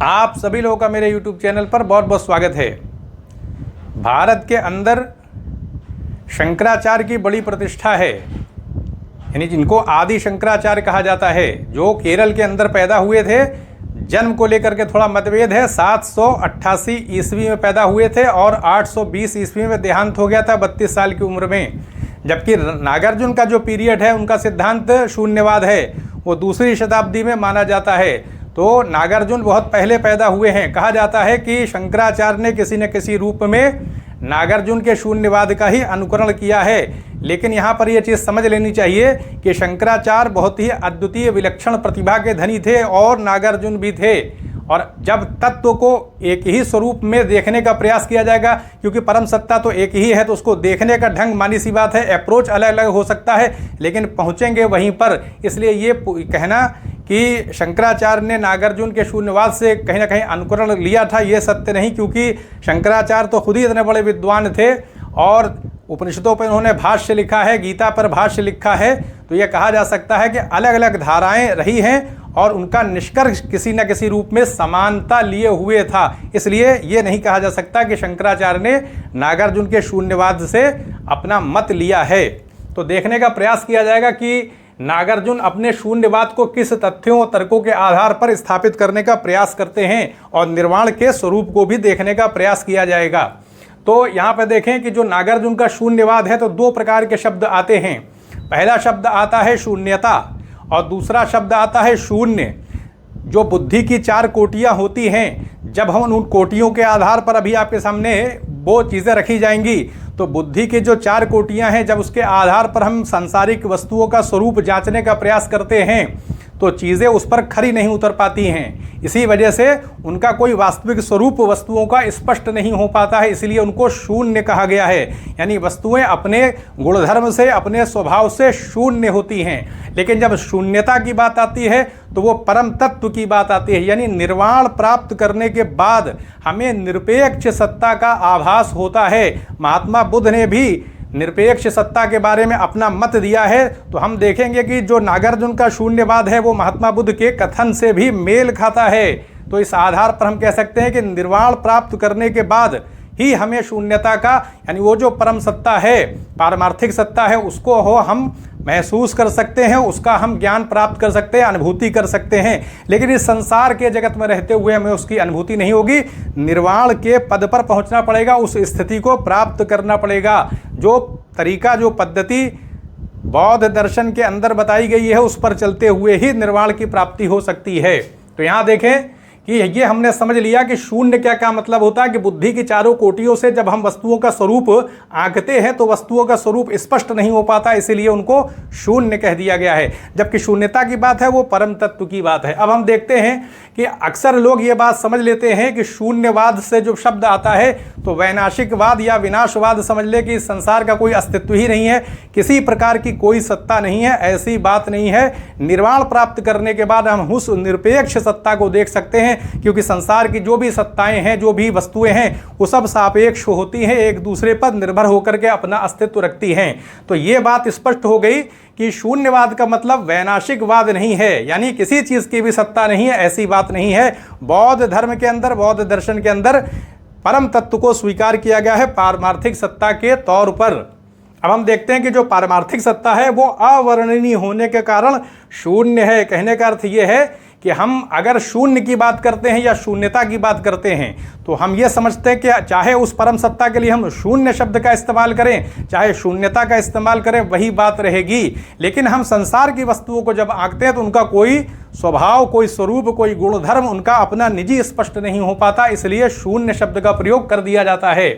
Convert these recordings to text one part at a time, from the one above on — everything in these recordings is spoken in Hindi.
आप सभी लोगों का मेरे YouTube चैनल पर बहुत बहुत स्वागत है। भारत के अंदर शंकराचार्य की बड़ी प्रतिष्ठा है, यानी जिनको आदि शंकराचार्य कहा जाता है, जो केरल के अंदर पैदा हुए थे। जन्म को लेकर के थोड़ा मतभेद है। 788 ईस्वी में पैदा हुए थे और 820 ईस्वी में देहांत हो गया था 32 साल की उम्र में। जबकि नागार्जुन का जो पीरियड है, उनका सिद्धांत शून्यवाद है, वो दूसरी शताब्दी में माना जाता है। तो नागार्जुन बहुत पहले पैदा हुए हैं। कहा जाता है कि शंकराचार्य ने किसी न किसी रूप में नागार्जुन के शून्यवाद का ही अनुकरण किया है। लेकिन यहाँ पर यह चीज़ समझ लेनी चाहिए कि शंकराचार्य बहुत ही अद्वितीय विलक्षण प्रतिभा के धनी थे और नागार्जुन भी थे। और जब तत्व को एक ही स्वरूप में देखने का प्रयास किया जाएगा, क्योंकि परम सत्ता तो एक ही है, तो उसको देखने का ढंग मानी सी बात है, अप्रोच अलग अलग हो सकता है, लेकिन पहुँचेंगे वहीं पर। इसलिए ये कहना कि शंकराचार्य ने नागार्जुन के शून्यवाद से कहीं ना कहीं अनुकरण लिया था, ये सत्य नहीं। क्योंकि शंकराचार्य तो खुद ही इतने बड़े विद्वान थे और उपनिषदों पर उन्होंने भाष्य लिखा है, गीता पर भाष्य लिखा है। तो ये कहा जा सकता है कि अलग अलग धाराएं रही हैं और उनका निष्कर्ष किसी न किसी रूप में समानता लिए हुए था। इसलिए ये नहीं कहा जा सकता कि शंकराचार्य ने नागार्जुन के शून्यवाद से अपना मत लिया है। तो देखने का प्रयास किया जाएगा कि नागार्जुन अपने शून्यवाद को किस तथ्यों और तर्कों के आधार पर स्थापित करने का प्रयास करते हैं, और निर्वाण के स्वरूप को भी देखने का प्रयास किया जाएगा। तो यहाँ पर देखें कि जो नागार्जुन का शून्यवाद है, तो दो प्रकार के शब्द आते हैं। पहला शब्द आता है शून्यता और दूसरा शब्द आता है शून्य। जो बुद्धि की चार कोटियाँ होती हैं, जब हम उन कोटियों के आधार पर अभी आपके सामने वो चीज़ें रखी जाएंगी, तो बुद्धि की जो चार कोटियां हैं, जब उसके आधार पर हम सांसारिक वस्तुओं का स्वरूप जांचने का प्रयास करते हैं, तो चीज़ें उस पर खरी नहीं उतर पाती हैं। इसी वजह से उनका कोई वास्तविक स्वरूप वस्तुओं का स्पष्ट नहीं हो पाता है, इसलिए उनको शून्य कहा गया है। यानी वस्तुएं अपने गुणधर्म से, अपने स्वभाव से शून्य होती हैं। लेकिन जब शून्यता की बात आती है, तो वो परम तत्व की बात आती है। यानी निर्वाण प्राप्त करने के बाद हमें निरपेक्ष सत्ता का आभास होता है। महात्मा बुद्ध ने भी निरपेक्ष सत्ता के बारे में अपना मत दिया है। तो हम देखेंगे कि जो नागार्जुन का शून्यवाद है, वो महात्मा बुद्ध के कथन से भी मेल खाता है। तो इस आधार पर हम कह सकते हैं कि निर्वाण प्राप्त करने के बाद ही हमें शून्यता का, यानी वो जो परम सत्ता है, पारमार्थिक सत्ता है, उसको हम महसूस कर सकते हैं, उसका हम ज्ञान प्राप्त कर सकते हैं, अनुभूति कर सकते हैं। लेकिन इस संसार के जगत में रहते हुए हमें उसकी अनुभूति नहीं होगी। निर्वाण के पद पर पहुंचना पड़ेगा, उस स्थिति को प्राप्त करना पड़ेगा। जो तरीका, जो पद्धति बौद्ध दर्शन के अंदर बताई गई है, उस पर चलते हुए ही निर्वाण की प्राप्ति हो सकती है। तो यहाँ देखें कि ये हमने समझ लिया कि शून्य क्या मतलब होता है, कि बुद्धि की चारों कोटियों से जब हम वस्तुओं का स्वरूप आंकते हैं, तो वस्तुओं का स्वरूप स्पष्ट नहीं हो पाता, इसीलिए उनको शून्य कह दिया गया है। जबकि शून्यता की बात है, वो परम तत्व की बात है। अब हम देखते हैं कि अक्सर लोग ये बात समझ लेते हैं कि शून्यवाद से जो शब्द आता है, तो वैनाशिकवाद या विनाशवाद समझ ले कि संसार का कोई अस्तित्व ही नहीं है, किसी प्रकार की कोई सत्ता नहीं है। ऐसी बात नहीं है। निर्वाण प्राप्त करने के बाद हम उस निरपेक्ष सत्ता को देख सकते हैं, क्योंकि संसार की जो भी सत्ताएं हैं, जो भी वस्तुएं हैं, वो सब सापेक्ष होती हैं, एक दूसरे पर निर्भर होकर के अपना अस्तित्व रखती हैं। तो ये बात स्पष्ट हो गई कि शून्यवाद का मतलब वैनाशिकवाद नहीं है, यानी किसी चीज़ की भी सत्ता नहीं है, ऐसी बात नहीं है। बौद्ध धर्म के अंदर, बौद्ध दर्शन के अंदर परम तत्व को स्वीकार किया गया है पारमार्थिक सत्ता के तौर पर। अब हम देखते हैं कि जो पारमार्थिक सत्ता है, वो अवर्णनीय होने के कारण शून्य है। कहने का अर्थ ये है कि हम अगर शून्य की बात करते हैं या शून्यता की बात करते हैं, तो हम ये समझते हैं कि चाहे उस परम सत्ता के लिए हम शून्य शब्द का इस्तेमाल करें, चाहे शून्यता का इस्तेमाल करें, वही बात रहेगी। लेकिन हम संसार की वस्तुओं को जब आंकते हैं, तो उनका कोई स्वभाव, कोई स्वरूप, कोई गुणधर्म, उनका अपना निजी स्पष्ट नहीं हो पाता, इसलिए शून्य शब्द का प्रयोग कर दिया जाता है।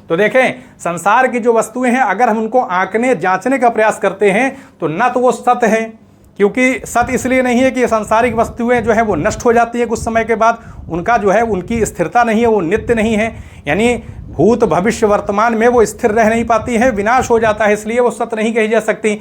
तो देखें, संसार की जो वस्तुएं हैं, अगर हम उनको आंकने, जांचने का प्रयास करते हैं, तो न तो वो सत्य हैं, क्योंकि सत्य इसलिए नहीं है कि सांसारिक वस्तुएं जो है वो नष्ट हो जाती है कुछ समय के बाद, उनका जो है उनकी स्थिरता नहीं है, वो नित्य नहीं है। यानी भूत, भविष्य, वर्तमान में वो स्थिर रह नहीं पाती हैं, विनाश हो जाता है, इसलिए वो सत्य नहीं कही जा सकती।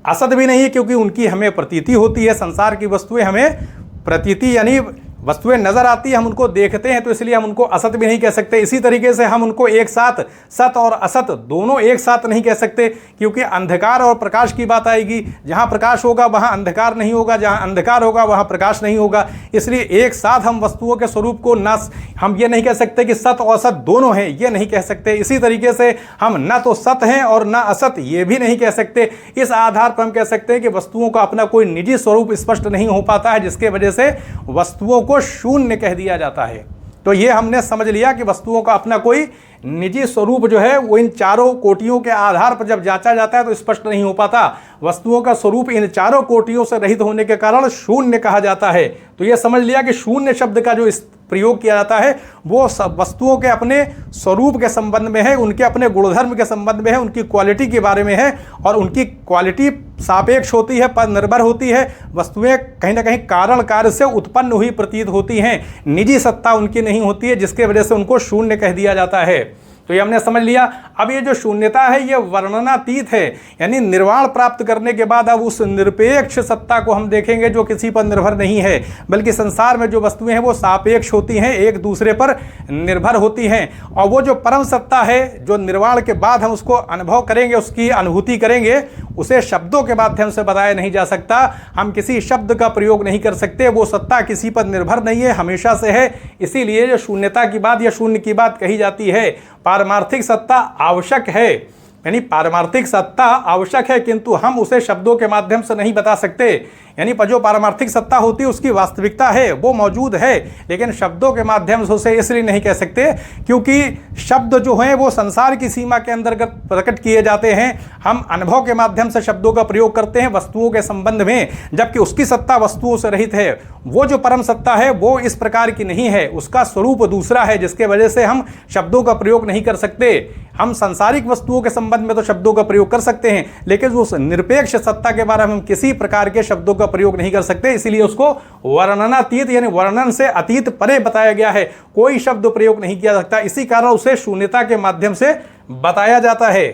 असत भी नहीं है, क्योंकि उनकी हमें प्रतीति होती है। संसार की वस्तुएं हमें प्रतीति, यानी वस्तुएं नजर आती है, हम उनको देखते हैं, तो इसलिए हम उनको असत भी नहीं कह सकते। इसी तरीके से हम उनको एक साथ सत और असत दोनों एक साथ नहीं कह सकते, क्योंकि अंधकार और प्रकाश की बात आएगी। जहां प्रकाश होगा वहां अंधकार नहीं होगा, जहां अंधकार होगा वहां प्रकाश नहीं होगा। इसलिए एक साथ हम वस्तुओं के स्वरूप को न हम ये नहीं कह सकते कि सत और असत दोनों हैं, ये नहीं कह सकते। इसी तरीके से हम न तो सत हैं और न असत, ये भी नहीं कह सकते। इस आधार पर हम कह सकते हैं कि वस्तुओं का अपना कोई निजी स्वरूप स्पष्ट नहीं हो पाता है, जिसके वजह से वस्तुओं को शून्य कह दिया जाता है। तो ये हमने समझ लिया कि वस्तुओं का अपना कोई निजी स्वरूप जो है वो इन चारों कोटियों के आधार पर जब जांचा जाता है तो स्पष्ट नहीं हो पाता। वस्तुओं का स्वरूप इन चारों कोटियों से रहित होने के कारण शून्य कहा जाता है। तो ये समझ लिया कि शून्य शब्द का जो इस प्रयोग किया जाता है वो सब वस्तुओं के अपने स्वरूप के संबंध में है, उनके अपने गुणधर्म के संबंध में है, उनकी क्वालिटी के बारे में है। और उनकी क्वालिटी सापेक्ष होती है, पर निर्भर होती है। वस्तुएं कहीं ना कहीं कारण कार्य से उत्पन्न हुई प्रतीत होती हैं, निजी सत्ता उनकी नहीं होती है, जिसके वजह से उनको शून्य कह दिया जाता है। तो ये हमने समझ लिया। अब ये जो शून्यता है ये वर्णनातीत है, यानी निर्वाण प्राप्त करने के बाद अब उस निरपेक्ष सत्ता को हम देखेंगे जो किसी पर निर्भर नहीं है, बल्कि संसार में जो वस्तुएं हैं वो सापेक्ष होती हैं, एक दूसरे पर निर्भर होती हैं। और वो जो परम सत्ता है जो निर्वाण के बाद हम उसको अनुभव करेंगे, उसकी अनुभूति करेंगे, उसे शब्दों के माध्यम से बताया नहीं जा सकता। हम किसी शब्द का प्रयोग नहीं कर सकते। वो सत्ता किसी पर निर्भर नहीं है, हमेशा से है। इसीलिए जो शून्यता की बात या शून्य की बात कही जाती है। पारमार्थिक सत्ता आवश्यक है, यानी पारमार्थिक सत्ता आवश्यक है, किंतु हम उसे शब्दों के माध्यम से नहीं बता सकते। यानी जो पारमार्थिक सत्ता होती है उसकी वास्तविकता है, वो मौजूद है, लेकिन शब्दों के माध्यम से उसे इसलिए नहीं कह सकते क्योंकि शब्द जो हैं वो संसार की सीमा के अंतर्गत प्रकट किए जाते हैं। हम अनुभव के माध्यम से शब्दों का प्रयोग करते हैं वस्तुओं के संबंध में, जबकि उसकी सत्ता वस्तुओं से रहित है। वो जो परम सत्ता है वो इस प्रकार की नहीं है, उसका स्वरूप दूसरा है, जिसके वजह से हम शब्दों का प्रयोग नहीं कर सकते। हम सांसारिक वस्तुओं के संबंध में तो शब्दों का प्रयोग कर सकते हैं, लेकिन उस निरपेक्ष सत्ता के बारे में हम किसी प्रकार के शब्दों का प्रयोग नहीं कर सकते। इसीलिए उसको वर्णनातीत यानी वर्णन से अतीत परे बताया गया है, कोई शब्द प्रयोग नहीं किया सकता। इसी कारण उसे शून्यता के माध्यम से बताया जाता है।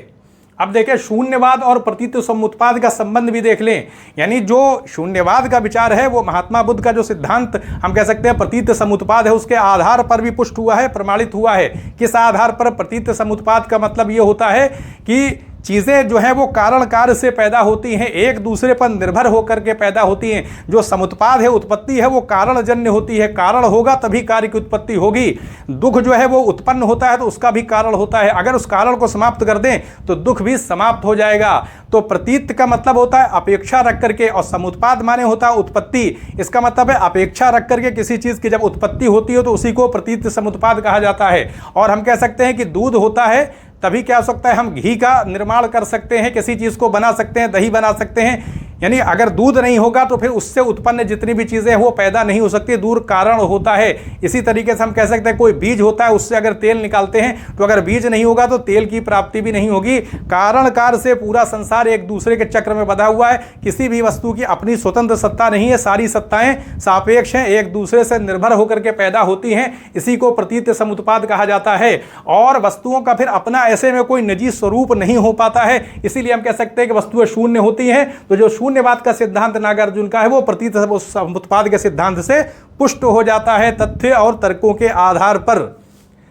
अब देखें, शून्यवाद और प्रतीत समुत्पाद का संबंध भी देख लें। यानी जो शून्यवाद का विचार है वो महात्मा बुद्ध का जो सिद्धांत हम कह सकते हैं प्रतीत समुत्पाद है, उसके आधार पर भी पुष्ट हुआ है, प्रमाणित हुआ है। किस आधार पर? प्रतीत समुत्पाद का मतलब ये होता है कि चीज़ें जो हैं वो कारण कार्य से पैदा होती हैं, एक दूसरे पर निर्भर होकर के पैदा होती हैं। जो समुत्पाद है, उत्पत्ति है, वो कारणजन्य होती है। कारण होगा तभी कार्य की उत्पत्ति होगी। दुख जो है वो उत्पन्न होता है तो उसका भी कारण होता है। अगर उस कारण को समाप्त कर दें तो दुख भी समाप्त हो जाएगा। तो प्रतीत का मतलब होता है अपेक्षा रख करके, और समुत्पाद माने होता है उत्पत्ति। इसका मतलब है अपेक्षा रख करके किसी चीज़ की जब उत्पत्ति होती है तो उसी को प्रतीत समुत्पाद कहा जाता है। और हम कह सकते हैं कि दूध होता है तभी क्या हो सकता है, हम घी का निर्माण कर सकते हैं, किसी चीज़ को बना सकते हैं, दही बना सकते हैं। यानी अगर दूध नहीं होगा तो फिर उससे उत्पन्न जितनी भी चीज़ें हैं वो पैदा नहीं हो सकती, दूध कारण होता है। इसी तरीके से हम कह सकते हैं कोई बीज होता है, उससे अगर तेल निकालते हैं तो अगर बीज नहीं होगा तो तेल की प्राप्ति भी नहीं होगी। कारण कार्य से पूरा संसार एक दूसरे के चक्र में बंधा हुआ है। किसी भी वस्तु की अपनी स्वतंत्र सत्ता नहीं है, सारी सत्ताएं सापेक्ष हैं, एक दूसरे से निर्भर होकर के पैदा होती हैं। इसी को प्रतीत समुत्पाद कहा जाता है। और वस्तुओं का फिर अपना ऐसे में कोई निजी स्वरूप नहीं हो पाता है। इसीलिए हम कह सकते हैं कि वस्तुएं शून्य होती हैं। तो जो शून्यवाद का सिद्धांत नागार्जुन का है वो प्रतीत समुत्पाद के सिद्धांत से पुष्ट हो जाता है, तथ्य और तर्कों के आधार पर।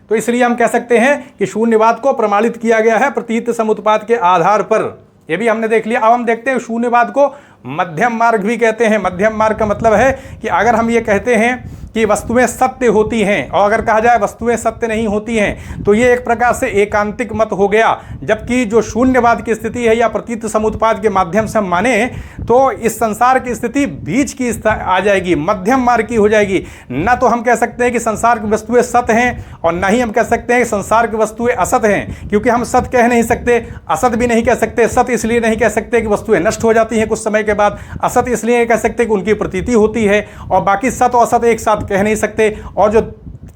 तो इसलिए हम कह सकते हैं कि शून्यवाद को प्रमाणित किया गया है प्रतीत समुत्पाद के आधार पर। यह भी हमने देख लिया। अब हम देखते हैं शून्यवाद को मध्यम मार्ग भी कहते हैं। मध्यम मार्ग का मतलब है कि अगर हम ये कहते हैं कि वस्तुएं सत्य होती हैं और अगर कहा जाए वस्तुएं सत्य नहीं होती हैं तो ये एक प्रकार से एकांतिक मत हो गया। जबकि जो शून्यवाद की स्थिति है या प्रतीत समुत्पाद के माध्यम से हम माने तो इस संसार की स्थिति बीच की आ जाएगी, मध्यम मार्ग की हो जाएगी। न तो हम कह सकते हैं कि संसार की वस्तुएं सत्य हैं और न ही हम कह सकते हैं कि संसार की वस्तुएं असत हैं, क्योंकि हम सत्य कह नहीं सकते, असत भी नहीं कह सकते। सत्य इसलिए नहीं कह सकते कि वस्तुएं नष्ट हो जाती हैं कुछ समय के बाद, असत इसलिए कह सकते कि उनकी प्रतीति होती है, और बाकी सत्य और असत एक साथ कह नहीं सकते। और जो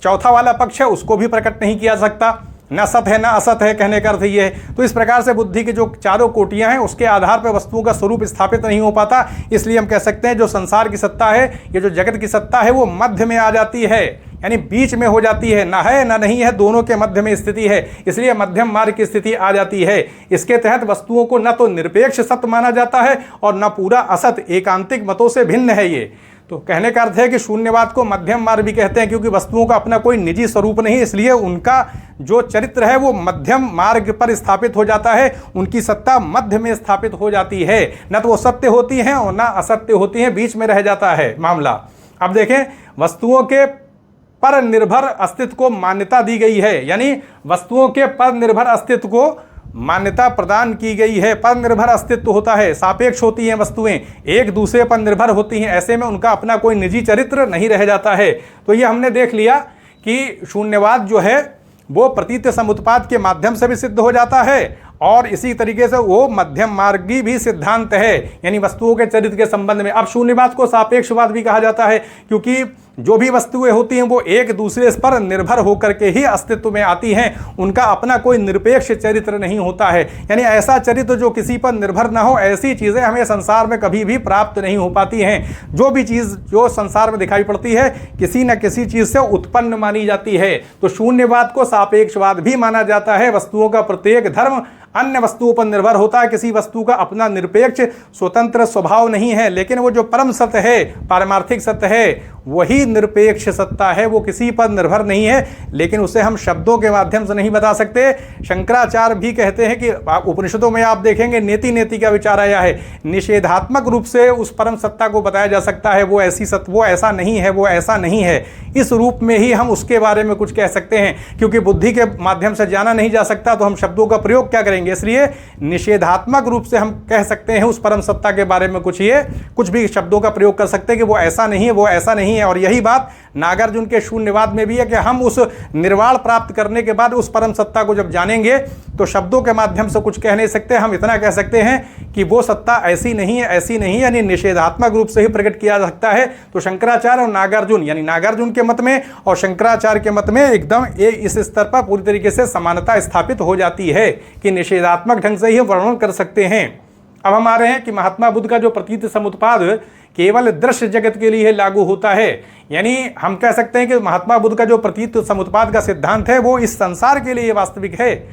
चौथा वाला पक्ष है उसको भी प्रकट नहीं किया सकता, न सत है न असत है, कहने का अर्थ ये है। तो इस प्रकार से बुद्धि की जो चारों कोटियां हैं उसके आधार पर वस्तुओं का स्वरूप स्थापित नहीं हो पाता। इसलिए हम कह सकते हैं जो संसार की सत्ता है, ये जो जगत की सत्ता है वो मध्य में आ जाती है, यानी बीच में हो जाती है, ना है ना नहीं है, दोनों के मध्य में स्थिति है। इसलिए मध्यम मार्ग की स्थिति आ जाती है। इसके तहत वस्तुओं को न तो निरपेक्ष सत्य माना जाता है और न पूरा असत, एकांतिक मतों से भिन्न है ये। तो कहने का अर्थ है कि शून्यवाद को मध्यम मार्ग भी कहते हैं, क्योंकि वस्तुओं का अपना कोई निजी स्वरूप नहीं, इसलिए उनका जो चरित्र है वो मध्यम मार्ग पर स्थापित हो जाता है, उनकी सत्ता मध्य में स्थापित हो जाती है। न तो वो सत्य होती हैं और न असत्य होती हैं, बीच में रह जाता है मामला। अब देखें, वस्तुओं के पर निर्भर अस्तित्व को मान्यता दी गई है, यानी वस्तुओं के पर निर्भर अस्तित्व को मान्यता प्रदान की गई है। पर निर्भर अस्तित्व होता है, सापेक्ष होती हैं वस्तुएं, एक दूसरे पर निर्भर होती हैं, ऐसे में उनका अपना कोई निजी चरित्र नहीं रह जाता है। तो ये हमने देख लिया कि शून्यवाद जो है वो प्रतीत समुत्पाद के माध्यम से भी सिद्ध हो जाता है, और इसी तरीके से वो मध्यम मार्गी भी सिद्धांत है, यानी वस्तुओं के चरित्र के संबंध में। अब शून्यवाद को सापेक्षवाद भी कहा जाता है, क्योंकि जो भी वस्तुएं होती हैं वो एक दूसरे पर निर्भर होकर के ही अस्तित्व में आती हैं, उनका अपना कोई निरपेक्ष चरित्र नहीं होता है। यानी ऐसा चरित्र जो किसी पर निर्भर ना हो, ऐसी चीज़ें हमें संसार में कभी भी प्राप्त नहीं हो पाती हैं। जो भी चीज़ जो संसार में दिखाई पड़ती है किसी न किसी चीज़ से उत्पन्न मानी जाती है। तो शून्यवाद को सापेक्षवाद भी माना जाता है। वस्तुओं का प्रत्येक धर्म अन्य वस्तुओं पर निर्भर होता है, किसी वस्तु का अपना निरपेक्ष स्वतंत्र स्वभाव नहीं है, लेकिन वो जो परम सत्य है, पारमार्थिक सत्य है, वही निरपेक्ष सत्ता है, वो किसी पर निर्भर नहीं है, लेकिन उसे हम शब्दों के माध्यम से नहीं बता सकते। शंकराचार्य भी कहते हैं कि उपनिषदों में आप देखेंगे नेति नेति का विचार आया है, निषेधात्मक रूप से उस परम सत्ता को बताया जा सकता है, वो ऐसी सत्य, वो ऐसा नहीं है, वो ऐसा नहीं है, इस रूप में ही हम उसके बारे में कुछ कह सकते हैं। क्योंकि बुद्धि के माध्यम से जाना नहीं जा सकता, तो हम शब्दों का प्रयोग क्या करेंगे, इसलिए निषेधात्मक रूप से हम कह सकते हैं उस परम सत्ता के बारे में कुछ भी शब्दों का प्रयोग कर सकते हैं कि वो ऐसा नहीं है, वो ऐसा नहीं है। और यही बात नागार्जुन के शून्यवाद में भी है कि हम उस निर्वाण प्राप्त करने के बाद उस परम सत्ता को जब जानेंगे तो शब्दों के माध्यम से कुछ कह नहीं सकते, हम इतना कह सकते हैं कि वो सत्ता ऐसी नहीं है, ऐसी नहीं है, यानी निषेधात्मक रूप से ही प्रकट किया जा सकता है। तो शंकराचार्य और नागार्जुन, यानी नागार्जुन के मत में और शंकराचार्य के मत में एकदम इस स्तर पर पूरी तरीके से समानता स्थापित हो जाती है कि निषेधात्मक ढंग से ही वर्णन कर सकते हैं। अब हम आ रहे हैं कि महात्मा बुद्ध का जो प्रतीत समुत्पाद केवल दृश्य जगत के लिए लागू होता है, यानी हम कह सकते हैं कि महात्मा बुद्ध का जो प्रतीत समुत्पाद का सिद्धांत है वो इस संसार के लिए वास्तविक है,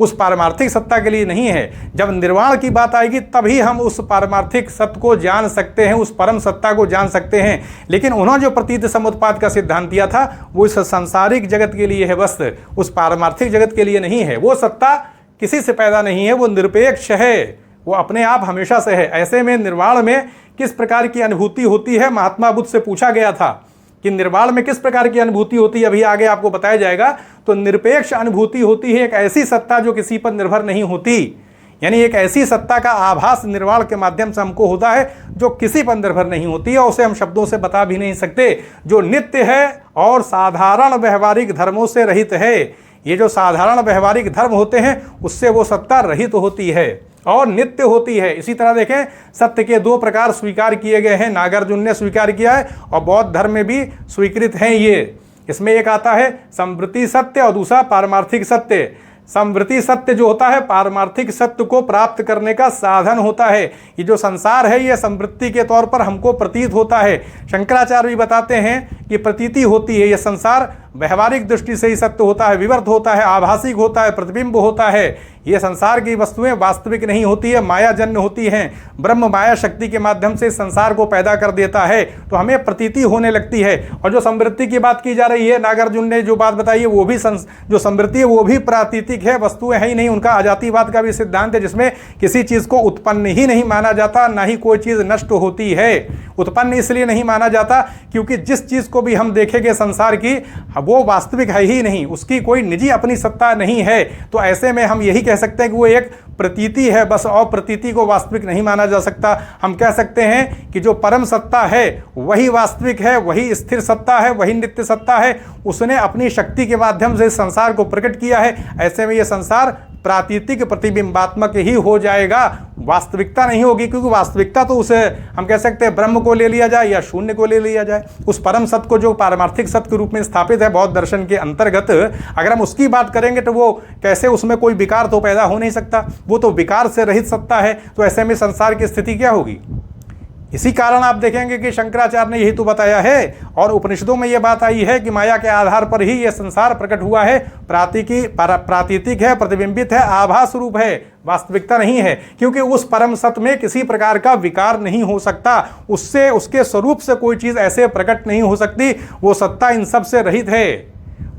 उस पारमार्थिक सत्ता के लिए नहीं है। जब निर्वाण की बात आएगी तभी हम उस पारमार्थिक सत्य को जान सकते हैं, उस परम सत्ता को जान सकते हैं। लेकिन उन्होंने जो प्रतीत समुत्पाद का सिद्धांत दिया था वो इस सांसारिक जगत के लिए है, बस उस पारमार्थिक जगत के लिए नहीं है। वो सत्ता किसी से पैदा नहीं है, वो निरपेक्ष है, वो अपने आप हमेशा से है। ऐसे में निर्वाण में किस प्रकार की अनुभूति होती है, महात्मा बुद्ध से पूछा गया था कि निर्वाण में किस प्रकार की अनुभूति होती है, अभी आगे आपको बताया जाएगा। तो निरपेक्ष अनुभूति होती है, एक ऐसी सत्ता जो किसी पर निर्भर नहीं होती, यानी एक ऐसी सत्ता का आभास निर्वाण के माध्यम से हमको होता है जो किसी पर निर्भर नहीं होती है, और उसे हम शब्दों से बता भी नहीं सकते, जो नित्य है और साधारण व्यवहारिक धर्मों से रहित है। ये जो साधारण व्यवहारिक धर्म होते हैं उससे वो सत्ता रहित होती है और नित्य होती है। इसी तरह देखें, सत्य के दो प्रकार स्वीकार किए गए हैं, नागार्जुन ने स्वीकार किया है और बौद्ध धर्म में भी स्वीकृत हैं ये। इसमें एक आता है संवृत्ति सत्य और दूसरा पारमार्थिक सत्य। संवृत्ति सत्य जो होता है पारमार्थिक सत्य को प्राप्त करने का साधन होता है। ये जो संसार है ये संवृत्ति के तौर पर हमको प्रतीत होता है। शंकराचार्य भी बताते हैं कि प्रतीति होती है, ये संसार व्यवहारिक दृष्टि से ही सत्य होता है, विवर्त होता है, आभासिक होता है, प्रतिबिंब होता है। ये संसार की वस्तुएं वास्तविक नहीं होती है, मायाजन्य होती हैं। ब्रह्म माया शक्ति के माध्यम से संसार को पैदा कर देता है, तो हमें प्रतीति होने लगती है। और जो संवृत्ति की बात की जा रही है, नागार्जुन ने जो बात बताई है वो भी जो संवृत्ति है वो भी प्रातीतिक है, वस्तुएं है ही नहीं। उनका अजातिवाद का भी सिद्धांत है जिसमें किसी चीज़ को उत्पन्न ही नहीं माना जाता, ना ही कोई चीज़ नष्ट होती है। उत्पन्न इसलिए नहीं माना जाता क्योंकि जिस चीज़ को भी हम देखेंगे संसार की, वो वास्तविक है ही नहीं, उसकी कोई निजी अपनी सत्ता नहीं है। तो ऐसे में हम यही कह सकते हैं कि वो एक प्रतीति है बस, और प्रतीति को वास्तविक नहीं माना जा सकता। हम कह सकते हैं कि जो परम सत्ता है वही वास्तविक है, वही स्थिर सत्ता है, वही नित्य सत्ता है। उसने अपनी शक्ति के माध्यम से संसार को प्रकट किया है। ऐसे में ये संसार प्रातीतिक प्रतिबिंबात्मक ही हो जाएगा, वास्तविकता नहीं होगी, क्योंकि वास्तविकता तो उसे हम कह सकते हैं ब्रह्म को ले लिया जाए या शून्य को ले लिया जाए, उस परम सत्य को जो पारमार्थिक सत्य के रूप में स्थापित है बौद्ध दर्शन के अंतर्गत। अगर हम उसकी बात करेंगे तो वो कैसे, उसमें कोई विकार तो पैदा हो नहीं सकता, वो तो विकार से रहित सत्ता है। तो ऐसे में संसार की स्थिति क्या होगी? इसी कारण आप देखेंगे कि शंकराचार्य ने यही तो बताया है, और उपनिषदों में यह बात आई है कि माया के आधार पर ही यह संसार प्रकट हुआ है। प्रातीतिक है, प्रतिबिंबित है, आभास रूप है, वास्तविकता नहीं है, क्योंकि उस परम सत्य में किसी प्रकार का विकार नहीं हो सकता, उससे उसके स्वरूप से कोई चीज़ ऐसे प्रकट नहीं हो सकती। वो सत्ता इन सब से रहित है,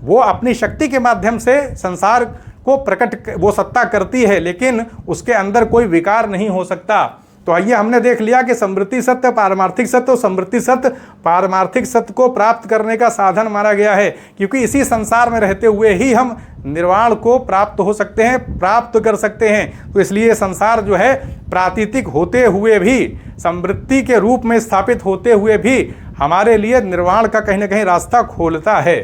वो अपनी शक्ति के माध्यम से संसार को प्रकट वो सत्ता करती है, लेकिन उसके अंदर कोई विकार नहीं हो सकता। तो आइए, हमने देख लिया कि समृद्धि सत्य, पारमार्थिक सत्य, और समृद्धि सत्य पारमार्थिक सत्य को प्राप्त करने का साधन माना गया है, क्योंकि इसी संसार में रहते हुए ही हम निर्वाण को प्राप्त हो सकते हैं, प्राप्त कर सकते हैं। तो इसलिए संसार जो है प्रातीतिक होते हुए भी, समृद्धि के रूप में स्थापित होते हुए भी हमारे लिए निर्वाण का कहीं ना कहीं रास्ता खोलता है।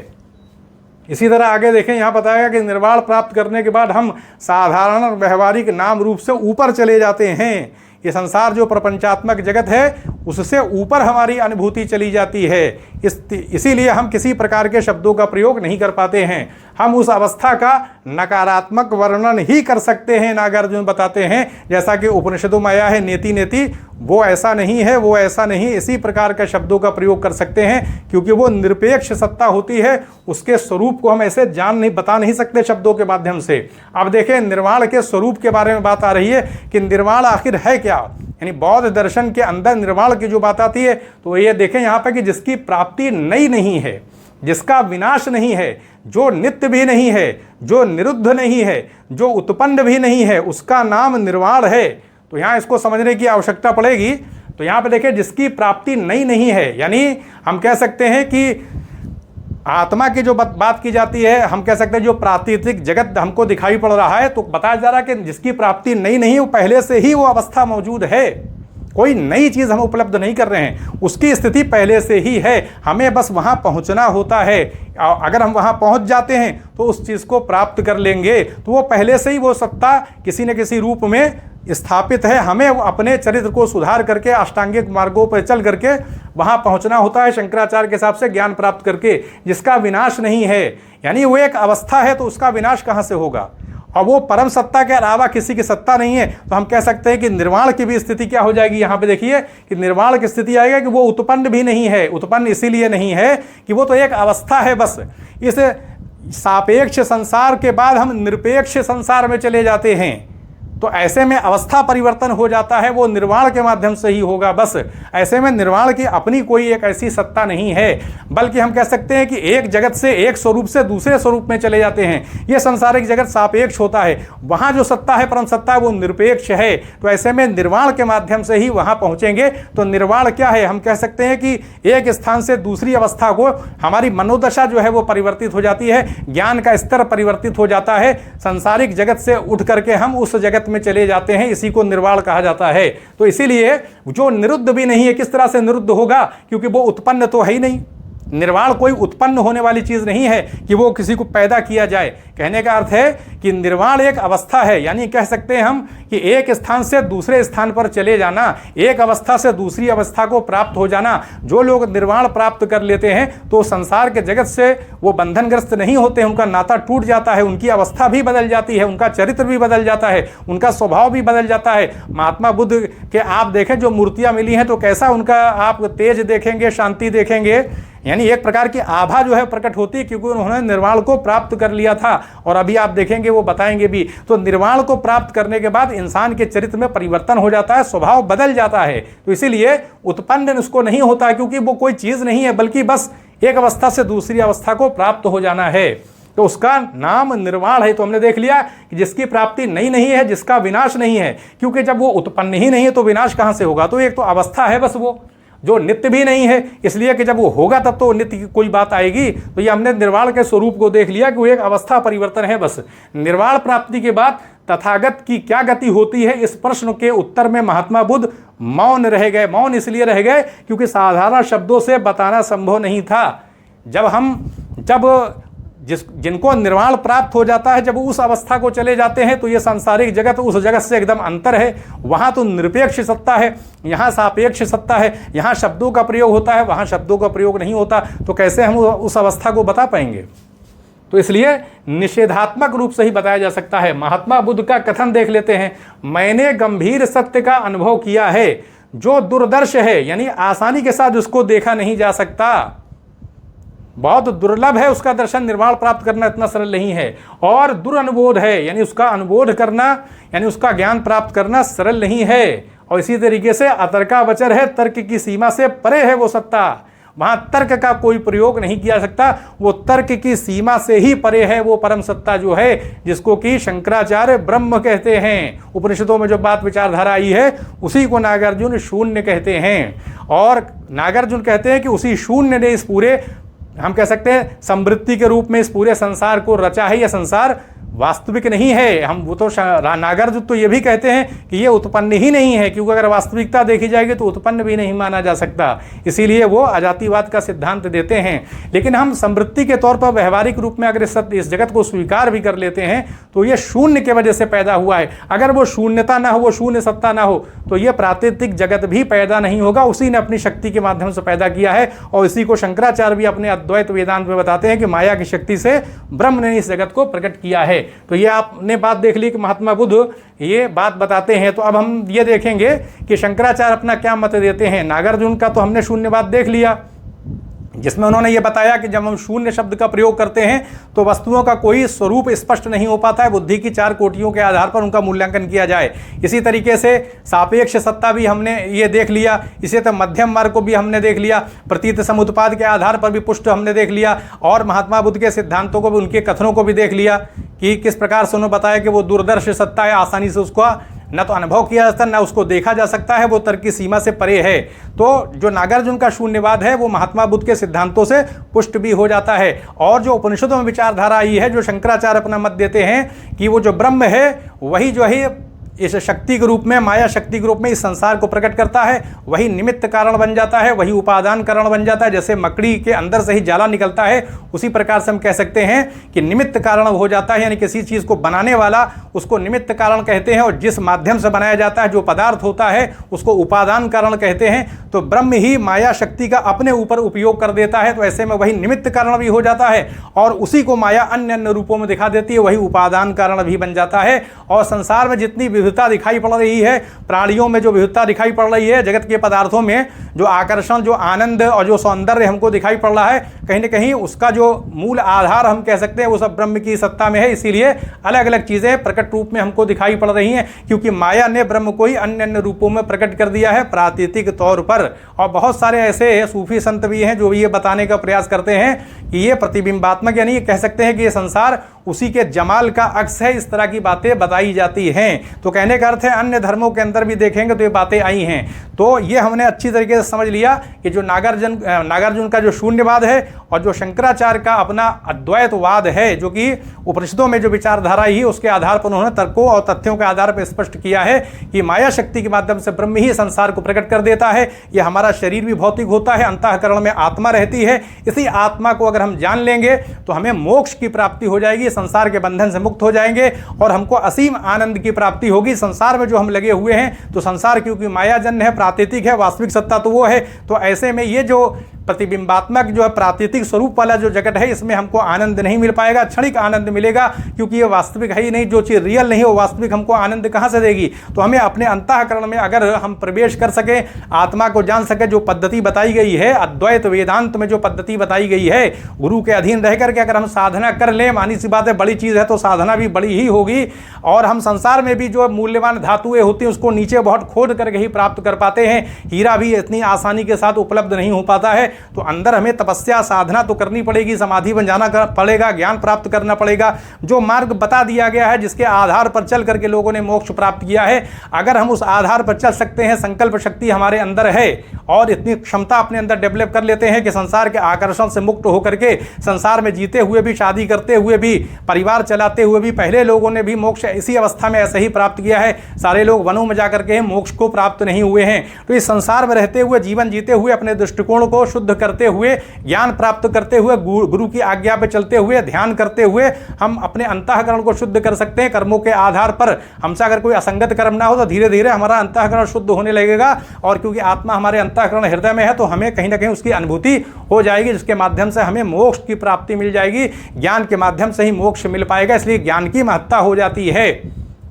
इसी तरह आगे देखें, यहाँ बताया कि निर्वाण प्राप्त करने के बाद हम साधारण व्यवहारिक नाम रूप से ऊपर चले जाते हैं। ये संसार जो प्रपंचात्मक जगत है उससे ऊपर हमारी अनुभूति चली जाती है। इसीलिए हम किसी प्रकार के शब्दों का प्रयोग नहीं कर पाते हैं। हम उस अवस्था का नकारात्मक वर्णन ही कर सकते हैं। नागार्जुन बताते हैं, जैसा कि उपनिषदों में आया है, नेति नेति, वो ऐसा नहीं है, वो ऐसा नहीं, इसी प्रकार के शब्दों का प्रयोग कर सकते हैं, क्योंकि वो निरपेक्ष सत्ता होती है। उसके स्वरूप को हम ऐसे बता नहीं सकते शब्दों के माध्यम से। अब देखें, निर्वाण के स्वरूप के बारे में बात आ रही है कि निर्वाण आखिर है क्या। यानी बौद्ध दर्शन के अंदर निर्वाण की जो बात आती है, तो ये देखें यहाँ पर कि जिसकी प्राप्ति नई नहीं है, जिसका विनाश नहीं है, जो नित्य भी नहीं है, जो निरुद्ध नहीं है, जो उत्पन्न भी नहीं है, उसका नाम निर्वाण है। तो यहाँ इसको समझने की आवश्यकता पड़ेगी। तो यहाँ पे देखिए, जिसकी प्राप्ति नई नहीं है, यानी हम कह सकते हैं कि आत्मा की जो बात की जाती है, हम कह सकते हैं जो प्रातीतिक जगत हमको दिखाई पड़ रहा है, तो बताया जा रहा है कि जिसकी प्राप्ति नई नहीं, वो पहले से ही वो अवस्था मौजूद है। कोई नई चीज़ हम उपलब्ध नहीं कर रहे हैं, उसकी स्थिति पहले से ही है, हमें बस वहाँ पहुँचना होता है। अगर हम वहाँ पहुँच जाते हैं तो उस चीज़ को प्राप्त कर लेंगे। तो वो पहले से ही वो सत्ता किसी न किसी रूप में स्थापित है। हमें अपने चरित्र को सुधार करके अष्टांगिक मार्गों पर चल करके वहाँ पहुँचना होता है, शंकराचार्य के हिसाब से ज्ञान प्राप्त करके, जिसका विनाश नहीं है। यानी वो एक अवस्था है, तो उसका विनाश कहाँ से होगा, और वो परम सत्ता के अलावा किसी की सत्ता नहीं है। तो हम कह सकते हैं कि निर्वाण की भी स्थिति क्या हो जाएगी। यहाँ पे देखिए कि निर्वाण की स्थिति आएगा कि वो उत्पन्न भी नहीं है। उत्पन्न इसीलिए नहीं है कि वो तो एक अवस्था है बस। इस सापेक्ष संसार के बाद हम निरपेक्ष संसार में चले जाते हैं, तो ऐसे में अवस्था परिवर्तन हो जाता है, वो निर्वाण के माध्यम से ही होगा बस। ऐसे में निर्वाण की अपनी कोई एक ऐसी सत्ता नहीं है, बल्कि हम कह सकते हैं कि एक जगत से, एक स्वरूप से दूसरे स्वरूप में चले जाते हैं। ये सांसारिक जगत सापेक्ष होता है, वहाँ जो सत्ता है, परम सत्ता है, वो निरपेक्ष है। तो ऐसे में निर्वाण के माध्यम से ही वहाँ पहुँचेंगे। तो निर्वाण क्या है, हम कह सकते हैं कि एक स्थान से दूसरी अवस्था को, हमारी मनोदशा जो है वो परिवर्तित हो जाती है, ज्ञान का स्तर परिवर्तित हो जाता है, सांसारिक जगत से उठ करके हम उस जगत में चले जाते हैं। इसी को निर्वाण कहा जाता है। तो इसीलिए जो निरुद्ध भी नहीं है, किस तरह से निरुद्ध होगा, क्योंकि वो उत्पन्न तो है ही नहीं। निर्वाण कोई उत्पन्न होने वाली चीज नहीं है कि वो किसी को पैदा किया जाए। कहने का अर्थ है कि निर्वाण एक अवस्था है, यानी कह सकते हैं हम कि एक स्थान से दूसरे स्थान पर चले जाना, एक अवस्था से दूसरी अवस्था को प्राप्त हो जाना। जो लोग निर्वाण प्राप्त कर लेते हैं तो संसार के जगत से वो बंधनग्रस्त नहीं होते हैं, उनका नाता टूट जाता है, उनकी अवस्था भी बदल जाती है, उनका चरित्र भी बदल जाता है, उनका स्वभाव भी बदल जाता है। महात्मा बुद्ध के आप देखें जो मूर्तियाँ मिली हैं, तो कैसा उनका आप तेज देखेंगे, शांति देखेंगे, यानी एक प्रकार की आभा जो है प्रकट होती है, क्योंकि उन्होंने निर्वाण को प्राप्त कर लिया था। और अभी आप देखेंगे, वो बताएंगे भी। तो निर्वाण को प्राप्त करने के बाद इंसान के चरित्र में परिवर्तन हो जाता है, स्वभाव बदल जाता है। तो इसीलिए उत्पन्न उसको नहीं होता है, क्योंकि वो कोई चीज़ नहीं है, बल्कि बस एक अवस्था से दूसरी अवस्था को प्राप्त हो जाना है। तो उसका नाम निर्वाण है। तो हमने देख लिया कि जिसकी प्राप्ति नहीं है, जिसका विनाश नहीं है, क्योंकि जब वो उत्पन्न ही नहीं है तो विनाश कहाँ से होगा। तो एक तो अवस्था है बस, वो जो नित्य भी नहीं है, इसलिए कि जब वो होगा तब तो नित्य की कोई बात आएगी। तो ये हमने निर्वाण के स्वरूप को देख लिया कि वो एक अवस्था परिवर्तन है बस। निर्वाण प्राप्ति के बाद तथागत की क्या गति होती है, इस प्रश्न के उत्तर में महात्मा बुद्ध मौन रह गए। मौन इसलिए रह गए क्योंकि साधारण शब्दों से बताना संभव नहीं था। जब जिनको निर्वाण प्राप्त हो जाता है, जब उस अवस्था को चले जाते हैं, तो ये सांसारिक जगत उस जगत से एकदम अंतर है। वहाँ तो निरपेक्ष सत्ता है, यहाँ सापेक्ष सत्ता है। यहाँ शब्दों का प्रयोग होता है, वहाँ शब्दों का प्रयोग नहीं होता। तो कैसे हम उस अवस्था को बता पाएंगे। तो इसलिए निषेधात्मक रूप से ही बताया जा सकता है। महात्मा बुद्ध का कथन देख लेते हैं, मैंने गंभीर सत्य का अनुभव किया है, जो दुर्दर्श है, यानी आसानी के साथ उसको देखा नहीं जा सकता, बहुत दुर्लभ है, उसका दर्शन निर्वाण प्राप्त करना इतना सरल नहीं है। और दुरनुबोध है, यानी उसका अनुबोध करना, यानी उसका ज्ञान प्राप्त करना सरल नहीं है। और इसी तरीके से अतर्कावचर है, तर्क की सीमा से परे है वो सत्ता, वहां तर्क का कोई प्रयोग नहीं किया सकता, वो तर्क की सीमा से ही परे है वो परम सत्ता जो है, जिसको कि शंकराचार्य ब्रह्म कहते हैं। उपनिषदों में जो बात विचारधारा आई है उसी को नागार्जुन शून्य कहते हैं। और नागार्जुन कहते हैं कि उसी शून्य ने इस पूरे, हम कह सकते हैं समृद्धि के रूप में इस पूरे संसार को रचा है। यह संसार वास्तविक नहीं है। हम वो तो नागार्जुन तो ये भी कहते हैं कि ये उत्पन्न ही नहीं है, क्योंकि अगर वास्तविकता देखी जाएगी तो उत्पन्न भी नहीं माना जा सकता, इसीलिए वो अजातिवाद का सिद्धांत देते हैं। लेकिन हम समृद्धि के तौर पर व्यवहारिक रूप में अगर इस जगत को स्वीकार भी कर लेते हैं तो ये शून्य के वजह से पैदा हुआ है। अगर वो शून्यता ना हो, वो शून्य सत्ता ना हो, तो ये प्राकृतिक जगत भी पैदा नहीं होगा। उसी ने अपनी शक्ति के माध्यम से पैदा किया है। और इसी को शंकराचार्य भी अपने अद्वैत वेदांत में बताते हैं कि माया की शक्ति से ब्रह्म ने इस जगत को प्रकट किया है। तो ये आपने बात देख ली कि महात्मा बुद्ध ये बात बताते हैं। तो अब हम ये देखेंगे कि शंकराचार्य अपना क्या मत देते हैं। नागार्जुन का तो हमने शून्यवाद देख लिया, जिसमें उन्होंने ये बताया कि जब हम शून्य शब्द का प्रयोग करते हैं तो वस्तुओं का कोई स्वरूप स्पष्ट नहीं हो पाता है, बुद्धि की 4 कोटियों के आधार पर उनका मूल्यांकन किया जाए। इसी तरीके से सापेक्ष सत्ता भी हमने ये देख लिया, इसी तरह मध्यम मार्ग को भी हमने देख लिया, प्रतीत समुत्पाद के आधार पर भी पुष्ट हमने देख लिया, और महात्मा बुद्ध के सिद्धांतों को भी, उनके कथनों को भी देख लिया कि किस प्रकार से उन्होंने बताया कि वो दूरदर्श सत्ता है, आसानी से उसको न तो अनुभव किया जा सकता, न उसको देखा जा सकता है, वो तर्क की सीमा से परे है। तो जो नागार्जुन का शून्यवाद है वो महात्मा बुद्ध के सिद्धांतों से पुष्ट भी हो जाता है। और जो उपनिषदों में विचारधारा आई है, जो शंकराचार्य अपना मत देते हैं कि वो जो ब्रह्म है वही जो है इस शक्ति के रूप में, माया शक्ति के रूप में इस संसार को प्रकट करता है, वही निमित्त कारण बन जाता है, वही उपादान कारण बन जाता है। जैसे मकड़ी के अंदर से ही जाला निकलता है, उसी प्रकार से हम कह सकते हैं कि निमित्त कारण हो जाता है, यानी किसी चीज़ को बनाने वाला उसको निमित्त कारण कहते हैं, और जिस माध्यम से बनाया जाता है जो पदार्थ होता है उसको उपादान कारण कहते हैं। तो ब्रह्म ही माया शक्ति का अपने ऊपर उपयोग कर देता है, तो ऐसे में वही निमित्त कारण भी हो जाता है, और उसी को माया अन्य अन्य रूपों में दिखा देती है, वही उपादान कारण भी बन जाता है। और संसार में जितनी विविधता दिखाई पड़ रही है, प्राणियों में जो विविधता दिखाई पड़ रही है, जगत के पदार्थों में जो आकर्षण, जो आनंद और जो सौंदर्य हमको दिखाई पड़ रहा है, कहीं ना कहीं उसका जो मूल आधार हम कह सकते हैं वो सब ब्रह्म की सत्ता में है। इसीलिए अलग अलग चीज़ें प्रकट रूप में हमको दिखाई पड़ रही हैं, क्योंकि माया ने ब्रह्म को ही अन्य अन्य रूपों में प्रकट कर दिया है प्रातीतिक तौर पर। और बहुत सारे ऐसे सूफी संत भी हैं जो ये बताने का प्रयास करते हैं कि ये प्रतिबिंबात्मक, यानी कह सकते हैं कि ये संसार उसी के जमाल का अक्स है, इस तरह की बातें बताई जाती हैं। तो कहने का अर्थ है अन्य धर्मों के अंदर भी देखेंगे तो ये बातें आई हैं। तो ये हमने अच्छी तरीके से समझ लिया कि जो नागार्जुन का जो शून्यवाद है और जो शंकराचार्य का अपना अद्वैतवाद है, जो कि उपनिषदों में जो विचारधारा ही उसके आधार पर उन्होंने तर्कों और तथ्यों के आधार पर स्पष्ट किया है कि माया शक्ति के माध्यम से ब्रह्म ही संसार को प्रकट कर देता है। यह हमारा शरीर भी भौतिक होता है, अंतःकरण में आत्मा रहती है, इसी आत्मा को अगर हम जान लेंगे तो हमें मोक्ष की प्राप्ति हो जाएगी, संसार के बंधन से मुक्त हो जाएंगे और हमको असीम आनंद की प्राप्ति होगी। संसार में जो हम लगे हुए हैं, तो संसार क्योंकि मायाजन्य है, प्राकृतिक है, वास्तविक सत्ता तो वो है। तो ऐसे में ये जो प्रतिबिंबात्मक जो है प्राकृतिक स्वरूप वाला जो जगत है, इसमें हमको आनंद नहीं मिल पाएगा, क्षणिक आनंद मिलेगा, क्योंकि ये वास्तविक है ही नहीं। जो चीज़ रियल नहीं हो वास्तविक हमको आनंद कहाँ से देगी। तो हमें अपने अंतःकरण में अगर हम प्रवेश कर सकें, आत्मा को जान सके, जो पद्धति बताई गई है अद्वैत वेदांत में, जो पद्धति बताई गई है, गुरु के अधीन रह करके अगर हम साधना कर लें, मानी सी बात है बड़ी चीज़ है तो साधना भी बड़ी ही होगी। और हम संसार में भी जो मूल्यवान धातुएं होती हैं उसको नीचे बहुत खोद करके ही प्राप्त कर पाते हैं, हीरा भी इतनी आसानी के साथ उपलब्ध नहीं हो पाता है। तो अंदर हमें तपस्या साधना तो करनी पड़ेगी, समाधि बन जाना पड़ेगा, ज्ञान प्राप्त करना पड़ेगा। जो मार्ग बता दिया गया है, जिसके आधार पर चल करके लोगों ने मोक्ष प्राप्त किया है, अगर हम उस आधार पर चल सकते हैं, संकल्प शक्ति हमारे अंदर है और इतनी क्षमता अपने अंदर डेवलप कर लेते हैं कि संसार के आकर्षण से मुक्त होकर के संसार में जीते हुए भी, शादी करते हुए भी, परिवार चलाते हुए भी, पहले लोगों ने भी मोक्ष इसी अवस्था में ऐसे ही प्राप्त किया है। सारे लोग वनों में जाकर के मोक्ष को प्राप्त नहीं हुए हैं। तो इस संसार में रहते हुए, जीवन जीते हुए, अपने दृष्टिकोण को शुद्ध करते हुए, ज्ञान प्राप्त करते हुए, गुरु की आज्ञा पर चलते हुए, ध्यान करते हुए हम अपने अंतःकरण को शुद्ध कर सकते हैं। कर्मों के आधार पर हमसे अगर कोई असंगत कर्म ना हो तो धीरे धीरे हमारा अंतःकरण शुद्ध होने लगेगा। और क्योंकि आत्मा हमारे अंतःकरण हृदय में है, तो हमें कहीं ना कहीं उसकी अनुभूति हो जाएगी, जिसके माध्यम से हमें मोक्ष की प्राप्ति मिल जाएगी। ज्ञान के माध्यम से ही मोक्ष मिल पाएगा, इसलिए ज्ञान की महत्ता हो जाती है।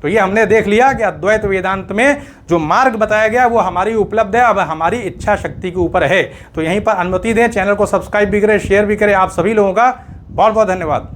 तो ये हमने देख लिया कि अद्वैत वेदांत में जो मार्ग बताया गया वो हमारी उपलब्ध है, अब हमारी इच्छा शक्ति के ऊपर है। तो यहीं पर अनुमति दें, चैनल को सब्सक्राइब भी करें, शेयर भी करें। आप सभी लोगों का बहुत बहुत धन्यवाद।